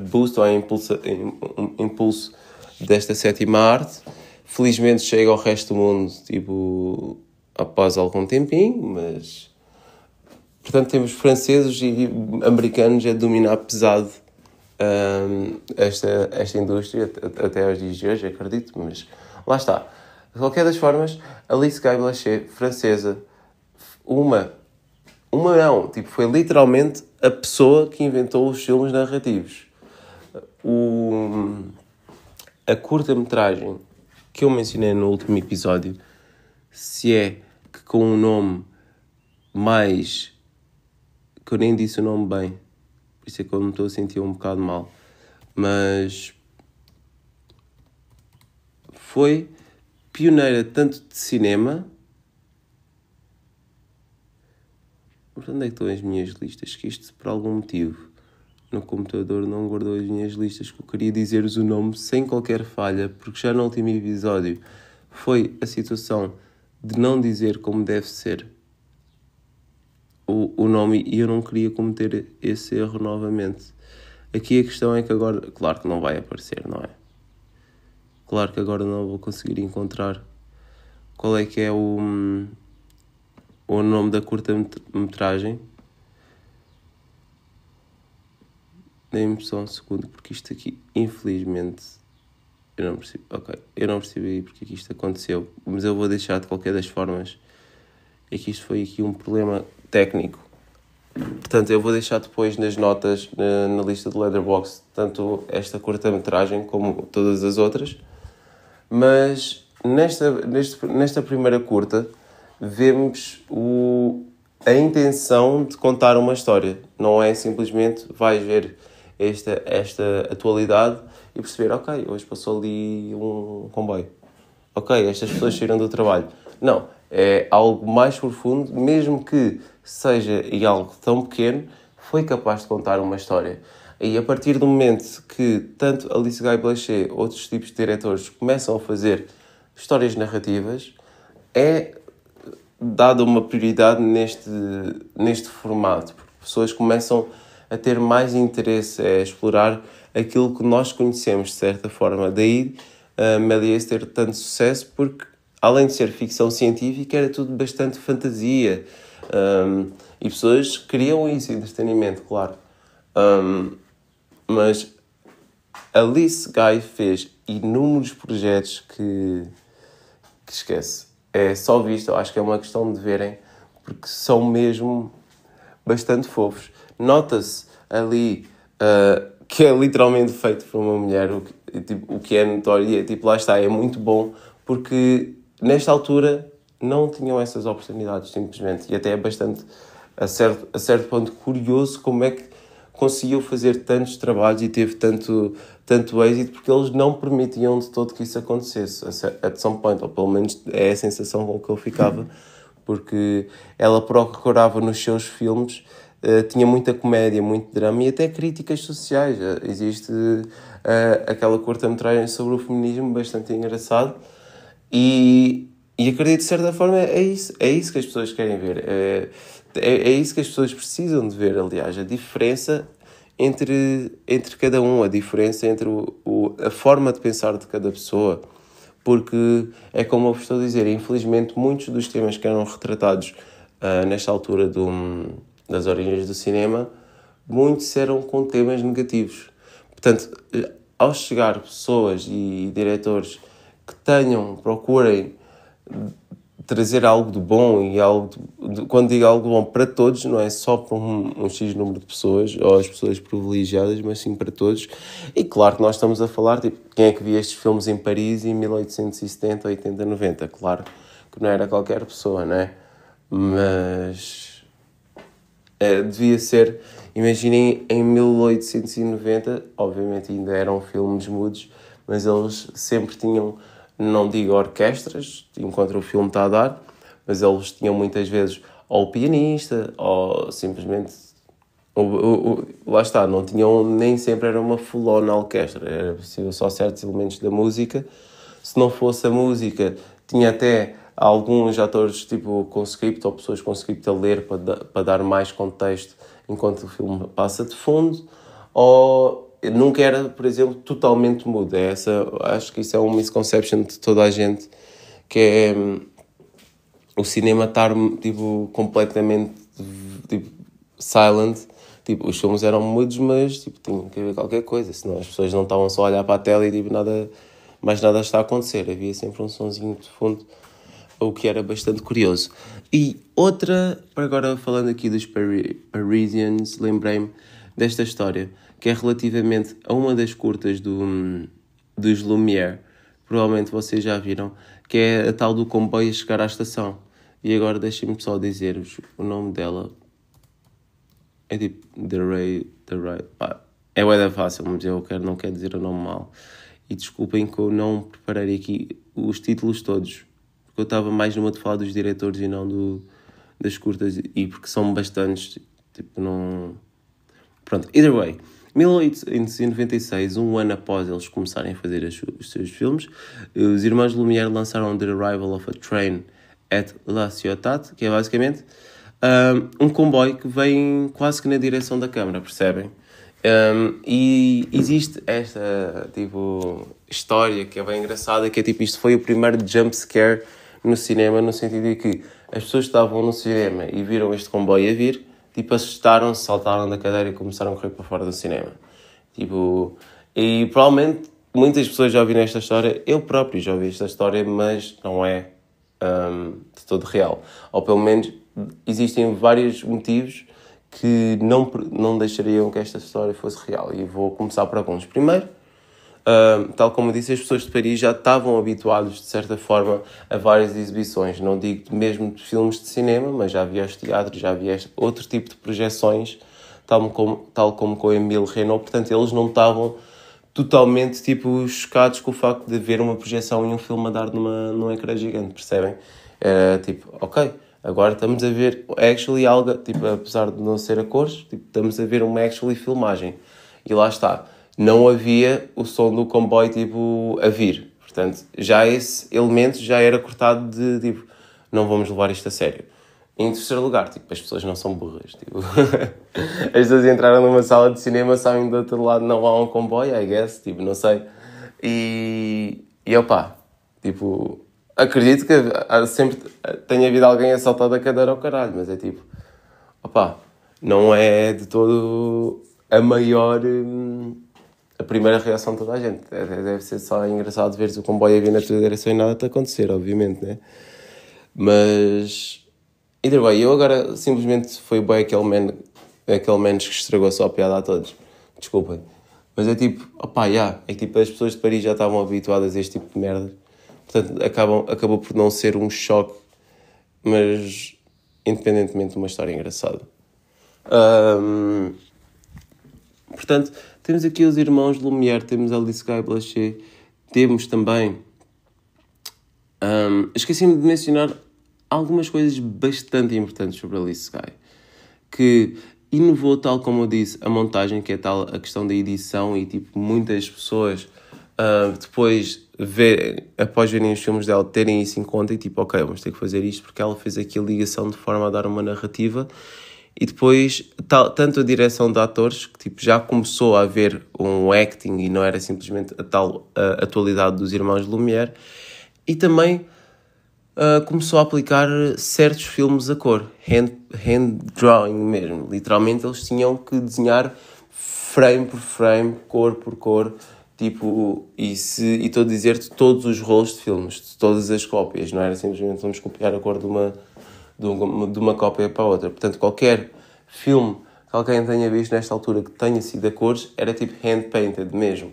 boost ou impulso desta sétima arte. Felizmente chega ao resto do mundo, tipo, após algum tempinho, mas... Portanto, temos franceses e americanos a dominar pesado esta indústria, até aos dias de hoje, acredito, mas lá está. De qualquer das formas, Alice Guy Blaché, francesa, não, tipo, foi literalmente a pessoa que inventou os filmes narrativos. A curta-metragem que eu mencionei no último episódio, se é que com um nome mais... que eu nem disse o nome bem, por isso é que eu me estou a sentir um bocado mal, mas foi pioneira tanto de cinema... Mas onde é que estão as minhas listas? Que isto, por algum motivo, no computador não guardou as minhas listas, que eu queria dizer-vos o nome sem qualquer falha, porque já no último episódio foi a situação de não dizer como deve ser o nome, e eu não queria cometer esse erro novamente. Aqui a questão é que agora, claro que não vai aparecer, não é? Claro que agora não vou conseguir encontrar qual é que é o nome da curta-metragem. Dê-me só um segundo, porque isto aqui, infelizmente, eu não percebi. Ok, eu não percebi porque que isto aconteceu, mas eu vou deixar de qualquer das formas. É que isto foi aqui um problema técnico. Portanto, eu vou deixar depois nas notas, na lista do Letterboxd, tanto esta curta-metragem como todas as outras. Mas nesta primeira curta, vemos a intenção de contar uma história. Não é simplesmente vais ver esta atualidade e perceber, ok, hoje passou ali um comboio. Ok, estas pessoas saíram do trabalho. Não, é algo mais profundo, mesmo que seja em algo tão pequeno, foi capaz de contar uma história. E a partir do momento que tanto Alice Guy Blaché, outros tipos de diretores, começam a fazer histórias narrativas, é dada uma prioridade neste formato. Porque pessoas começam a ter mais interesse a explorar aquilo que nós conhecemos, de certa forma. Daí Méliès ter tanto sucesso, porque além de ser ficção científica, era tudo bastante fantasia. E pessoas queriam isso, entretenimento, claro. Mas Alice Guy fez inúmeros projetos que esquece. É só visto, eu acho que é uma questão de verem, porque são mesmo bastante fofos. Nota-se ali que é literalmente feito por uma mulher, o que é notório, e tipo, lá está, é muito bom, porque nesta altura não tinham essas oportunidades, simplesmente, e até é bastante, a certo ponto, curioso como é que conseguiu fazer tantos trabalhos e teve tanto êxito, porque eles não permitiam de todo que isso acontecesse, at some point, ou pelo menos é a sensação com que eu ficava, porque ela procurava nos seus filmes, tinha muita comédia, muito drama e até críticas sociais. Existe aquela curta-metragem sobre o feminismo bastante engraçado e acredito de certa forma é isso que as pessoas querem ver, é isso que as pessoas precisam de ver, aliás, a diferença entre cada um, a diferença entre a forma de pensar de cada pessoa, porque é como eu vos estou a dizer, infelizmente muitos dos temas que eram retratados nesta altura das origens do cinema, muitos eram com temas negativos. Portanto, ao chegar pessoas e diretores que procurem trazer algo de bom e quando digo algo bom para todos, não é só para um X número de pessoas ou as pessoas privilegiadas, mas sim para todos. E claro que nós estamos a falar, tipo, quem é que via estes filmes em Paris em 1870, 80, 90? Claro que não era qualquer pessoa, não é? Mas devia ser, imaginem, em 1890, obviamente ainda eram filmes mudos, mas eles sempre tinham, não digo orquestras, enquanto o filme está a dar, mas eles tinham muitas vezes ou o pianista, ou simplesmente, lá está, não tinham, nem sempre era uma full-on orquestra, era possível só certos elementos da música. Se não fosse a música, tinha até alguns atores tipo, com script ou pessoas com script a ler para dar mais contexto enquanto o filme passa de fundo, ou nunca era, por exemplo, totalmente mudo. Acho que isso é uma misconception de toda a gente, que é o cinema estar tipo, completamente tipo, silent. Tipo, os filmes eram mudos, mas tipo, tinha que haver qualquer coisa, senão as pessoas não estavam só a olhar para a tela e tipo, mais nada está a acontecer. Havia sempre um sonzinho de fundo, o que era bastante curioso. E outra, agora falando aqui dos Parisians, lembrei-me desta história, que é relativamente a uma das curtas dos Lumière, provavelmente vocês já viram, que é a tal do comboio a chegar à estação. E agora deixem-me só dizer-vos o nome dela. É tipo The Ray. É bué da fácil, mas eu não quero dizer o nome mal. E desculpem que eu não preparei aqui os títulos todos, porque eu estava mais numa de falar dos diretores e não das curtas, e porque são bastantes, tipo, não... Pronto, either way, 1896, um ano após eles começarem a fazer os seus filmes, os irmãos Lumière lançaram The Arrival of a Train at La Ciotat, que é basicamente um comboio que vem quase que na direção da câmara, percebem? E existe esta tipo, história que é bem engraçada, que é tipo, isto foi o primeiro jump scare no cinema, no sentido de que as pessoas estavam no cinema e viram este comboio a vir, tipo, assustaram-se, saltaram da cadeira e começaram a correr para fora do cinema. Tipo, e provavelmente muitas pessoas já ouviram esta história, eu próprio já ouvi esta história, mas não é de todo real. Ou pelo menos existem vários motivos que não deixariam que esta história fosse real. E vou começar por alguns. Primeiro, tal como eu disse, as pessoas de Paris já estavam habituadas, de certa forma, a várias exibições. Não digo mesmo de filmes de cinema, mas já havia os teatros, já havia outro tipo de projeções, tal como com o Emile Renault. Portanto, eles não estavam totalmente tipo, chocados com o facto de ver uma projeção e um filme a dar num ecrã gigante, percebem? Tipo, ok, agora estamos a ver actually algo, tipo, apesar de não ser a cores, tipo, estamos a ver uma actually filmagem. E lá está, não havia o som do comboio tipo, a vir. Portanto, já esse elemento já era cortado de tipo, não vamos levar isto a sério. Em terceiro lugar, tipo, as pessoas não são burras. Tipo, as pessoas entraram numa sala de cinema, sabem do outro lado não há um comboio, I guess, tipo, não sei. E opá, tipo, acredito que sempre tenha havido alguém a saltar da cadeira ao caralho, mas é tipo, opá, não é de todo a maior a primeira reação de toda a gente. Deve ser só engraçado veres o comboio a vir na tua direção e nada te acontecer, obviamente, né? Mas, either way, eu agora simplesmente foi bem aquele menos que estragou só a piada a todos. Desculpem. Mas é tipo, é tipo, as pessoas de Paris já estavam habituadas a este tipo de merda. Portanto, acabou por não ser um choque, mas independentemente de uma história engraçada. Portanto, temos aqui os irmãos Lumière, temos Alice Guy Blaché, temos também... esqueci-me de mencionar algumas coisas bastante importantes sobre Alice Guy, que inovou, tal como eu disse, a montagem, que é tal a questão da edição, e tipo, muitas pessoas depois, após verem os filmes dela, terem isso em conta e tipo, ok, vamos ter que fazer isto porque ela fez aqui a ligação de forma a dar uma narrativa. E depois, tanto a direção de atores, que tipo, já começou a haver um acting e não era simplesmente a tal atualidade dos irmãos Lumière, e também começou a aplicar certos filmes a cor, hand drawing mesmo. Literalmente eles tinham que desenhar frame por frame, cor por cor, tipo, e estou a dizer-te todos os rolos de filmes, de todas as cópias, não era simplesmente vamos copiar a cor de uma cópia para a outra. Portanto, qualquer filme que alguém tenha visto nesta altura que tenha sido a cores, era tipo hand-painted mesmo.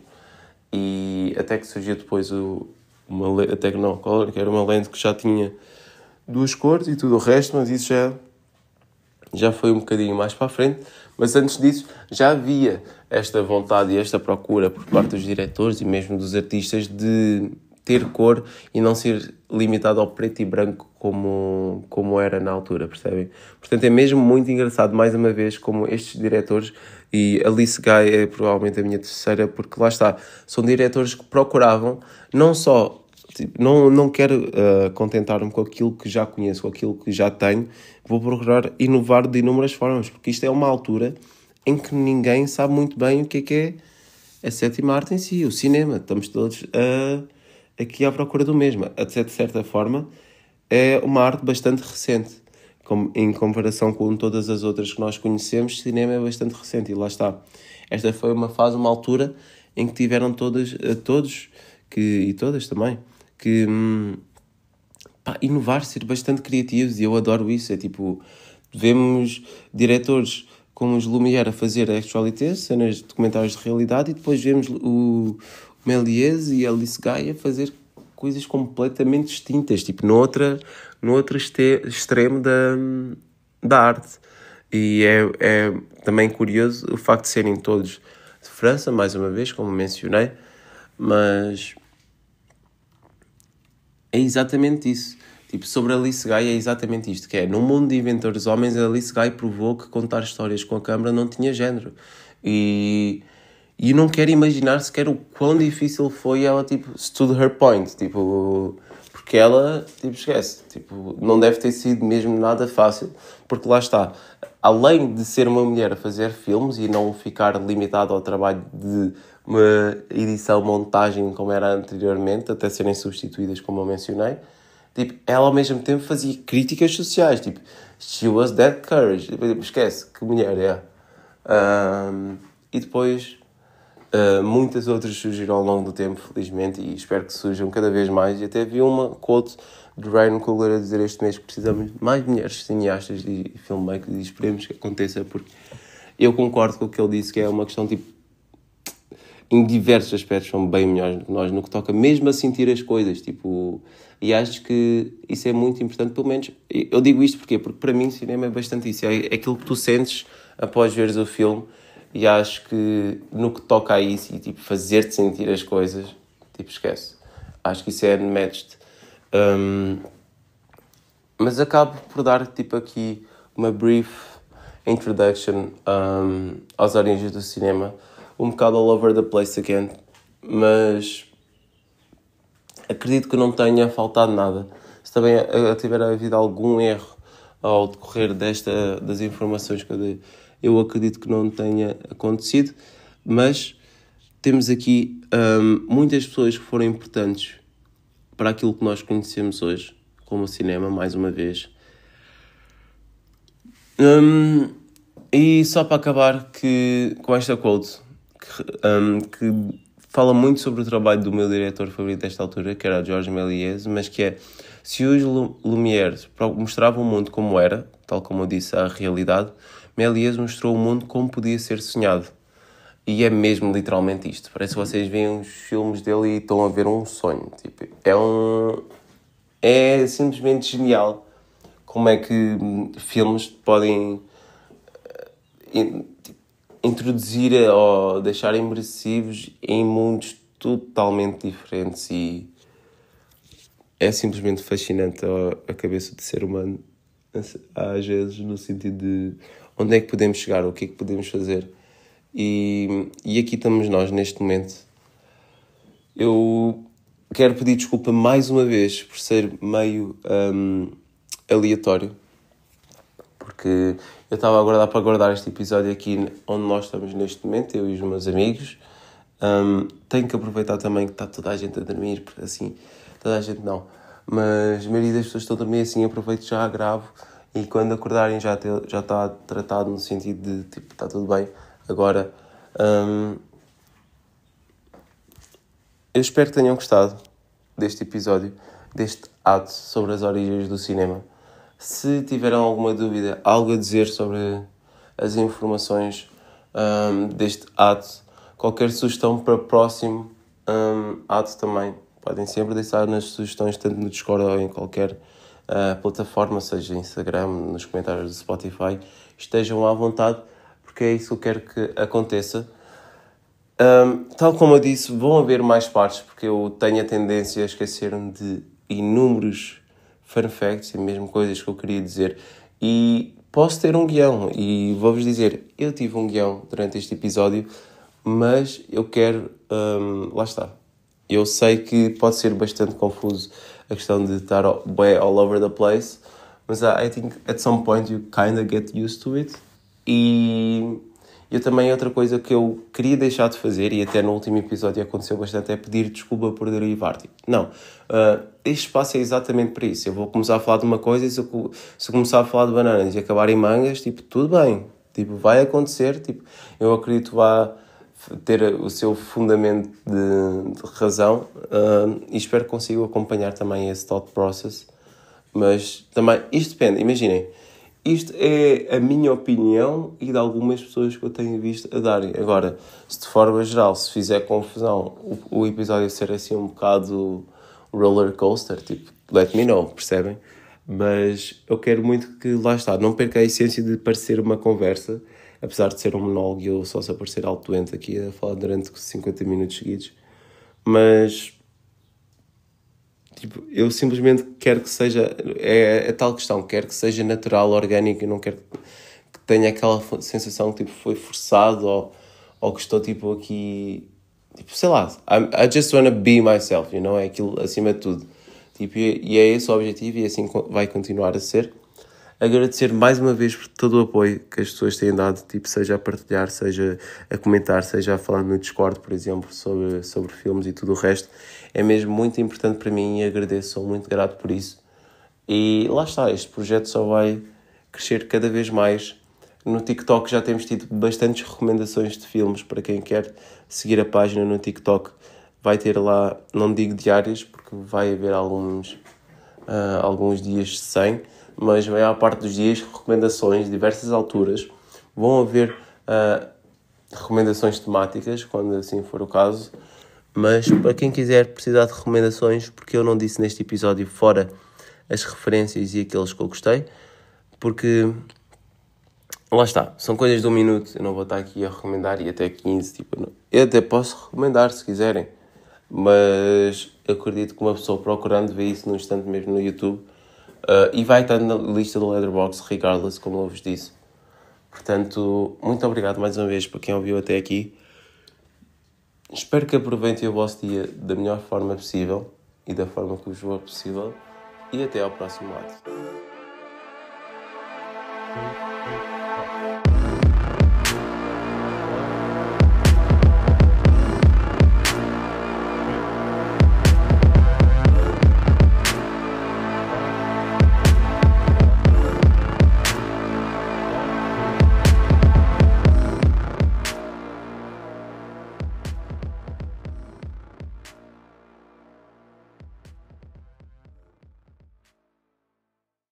E até que surgiu depois que era uma lente que já tinha duas cores e tudo o resto, mas isso já foi um bocadinho mais para a frente. Mas antes disso, já havia esta vontade e esta procura por parte dos diretores e mesmo dos artistas de ter cor e não ser limitado ao preto e branco como era na altura, percebem? Portanto, é mesmo muito engraçado, mais uma vez, como estes diretores, e Alice Guy é provavelmente a minha terceira, porque lá está, são diretores que procuravam não só... Tipo, não quero contentar-me com aquilo que já conheço, com aquilo que já tenho, vou procurar inovar de inúmeras formas, porque isto é uma altura em que ninguém sabe muito bem o que é a sétima arte em si, o cinema. Estamos todos aqui à procura do mesmo. Até de certa forma, é uma arte bastante recente. Em comparação com todas as outras que nós conhecemos, cinema é bastante recente. E lá está. Esta foi uma altura em que tiveram todos, e todas também, que inovar, ser bastante criativos, e eu adoro isso. É tipo, vemos diretores como os Lumière a fazer actualité, cenas de documentários de realidade, e depois vemos o Méliès e a Alice Guy a fazer coisas completamente distintas, tipo, no outro extremo da arte. E é também curioso o facto de serem todos de França, mais uma vez, como mencionei, mas é exatamente isso. Tipo, sobre Alice Guy é exatamente isto, que é, num mundo de inventores homens, a Alice Guy provou que contar histórias com a câmara não tinha género. E eu não quero imaginar sequer o quão difícil foi ela, tipo, stood her point, tipo, porque ela, tipo, esquece, tipo, não deve ter sido mesmo nada fácil, porque lá está, além de ser uma mulher a fazer filmes e não ficar limitado ao trabalho de uma edição, montagem como era anteriormente, até serem substituídas, como eu mencionei, tipo, ela ao mesmo tempo fazia críticas sociais, tipo, she was that courage, tipo, esquece, que mulher é. E depois muitas outras surgiram ao longo do tempo, felizmente, e espero que surjam cada vez mais. E até vi uma quote de Ryan Coogler a dizer este mês que precisamos de mais mulheres cineastas e filmmakers, e esperemos que aconteça, porque eu concordo com o que ele disse, que é uma questão, tipo, em diversos aspectos são bem melhores do que nós, no que toca mesmo a sentir as coisas, tipo, e acho que isso é muito importante, pelo menos, eu digo isto porque para mim o cinema é bastante isso, é aquilo que tu sentes após veres o filme, e acho que no que toca a isso e tipo, fazer-te sentir as coisas, tipo, esquece, acho que isso é unmatched. Mas acabo por dar tipo aqui uma brief introduction às origens do cinema, um bocado all over the place again, mas acredito que não tenha faltado nada. Se também tiver havido algum erro ao decorrer das informações que eu dei, eu acredito que não tenha acontecido, mas temos aqui muitas pessoas que foram importantes para aquilo que nós conhecemos hoje, como o cinema, mais uma vez. E só para acabar com esta quote, que fala muito sobre o trabalho do meu diretor favorito desta altura, que era Georges Méliès, mas que é: se os Lumière mostravam o mundo como era, tal como eu disse, a realidade, Méliès mostrou o mundo como podia ser sonhado. E é mesmo literalmente isto. Parece que vocês veem os filmes dele e estão a ver um sonho. Tipo, é simplesmente genial como é que filmes podem introduzir ou deixar imersivos em mundos totalmente diferentes, e é simplesmente fascinante a cabeça de ser humano, às vezes, no sentido de onde é que podemos chegar, o que é que podemos fazer. E aqui estamos nós, neste momento. Eu quero pedir desculpa mais uma vez por ser meio aleatório, porque eu estava a aguardar para guardar este episódio aqui onde nós estamos neste momento, eu e os meus amigos. Tenho que aproveitar também que está toda a gente a dormir, porque assim, toda a gente não, mas a maioria das pessoas estão a dormir, assim aproveito, já gravo, e quando acordarem já está tratado, no sentido de, tipo, está tudo bem. Agora, eu espero que tenham gostado deste episódio, deste ato sobre as origens do cinema. Se tiverem alguma dúvida, algo a dizer sobre as informações deste ato, qualquer sugestão para o próximo ato também, podem sempre deixar nas sugestões, tanto no Discord ou em qualquer plataforma, seja Instagram, nos comentários do Spotify. Estejam à vontade, porque é isso que eu quero que aconteça. Tal como eu disse, vão haver mais partes, porque eu tenho a tendência a esquecer-me de inúmeros fun facts e mesmo coisas que eu queria dizer, e posso ter um guião, e vou-vos dizer, eu tive um guião durante este episódio, mas eu quero, lá está, eu sei que pode ser bastante confuso a questão de estar all over the place, mas I think at some point you kind of get used to it. E eu também, outra coisa que eu queria deixar de fazer, e até no último episódio aconteceu bastante, é pedir desculpa por derivar. Tipo, não, este espaço é exatamente para isso. Eu vou começar a falar de uma coisa, e se eu começar a falar de bananas e acabar em mangas, tipo, tudo bem. Tipo, vai acontecer. Tipo, eu acredito que vai ter o seu fundamento de razão, e espero que consigam acompanhar também esse thought process. Mas também, isto depende, imaginem. Isto é a minha opinião e de algumas pessoas que eu tenho visto a darem. Agora, se de forma geral, se fizer confusão, o episódio ser assim um bocado roller coaster, tipo, let me know, percebem? Mas eu quero muito que, lá está, não perca a essência de parecer uma conversa, apesar de ser um monólogo e eu só se aparecer altoente aqui a falar durante 50 minutos seguidos. Mas tipo, eu simplesmente quero que seja, é tal questão, quero que seja natural, orgânico, e não quero que tenha aquela sensação que tipo, foi forçado, ou que estou tipo aqui, tipo, sei lá, I just wanna be myself, you know? É aquilo acima de tudo. Tipo, e é esse o objetivo, e assim vai continuar a ser. Agradecer mais uma vez por todo o apoio que as pessoas têm dado, tipo, seja a partilhar, seja a comentar, seja a falar no Discord, por exemplo, sobre filmes e tudo o resto. É mesmo muito importante para mim e agradeço, sou muito grato por isso. E lá está, este projeto só vai crescer cada vez mais. No TikTok já temos tido bastantes recomendações de filmes para quem quer seguir a página no TikTok. Vai ter lá, não digo diários, porque vai haver alguns dias sem, mas a maior parte dos dias recomendações de diversas alturas. Vão haver recomendações temáticas, quando assim for o caso, mas para quem quiser precisar de recomendações, porque eu não disse neste episódio fora as referências e aqueles que eu gostei, porque lá está, são coisas de 1 minuto, eu não vou estar aqui a recomendar, e até 15, tipo, eu até posso recomendar se quiserem, mas eu acredito que uma pessoa procurando vê isso no instante mesmo no YouTube, e vai estar na lista do Letterboxd regardless, como eu vos disse. Portanto, muito obrigado mais uma vez para quem ouviu até aqui. Espero que aproveitem o vosso dia da melhor forma possível e da forma que vos for possível, e até ao próximo ato.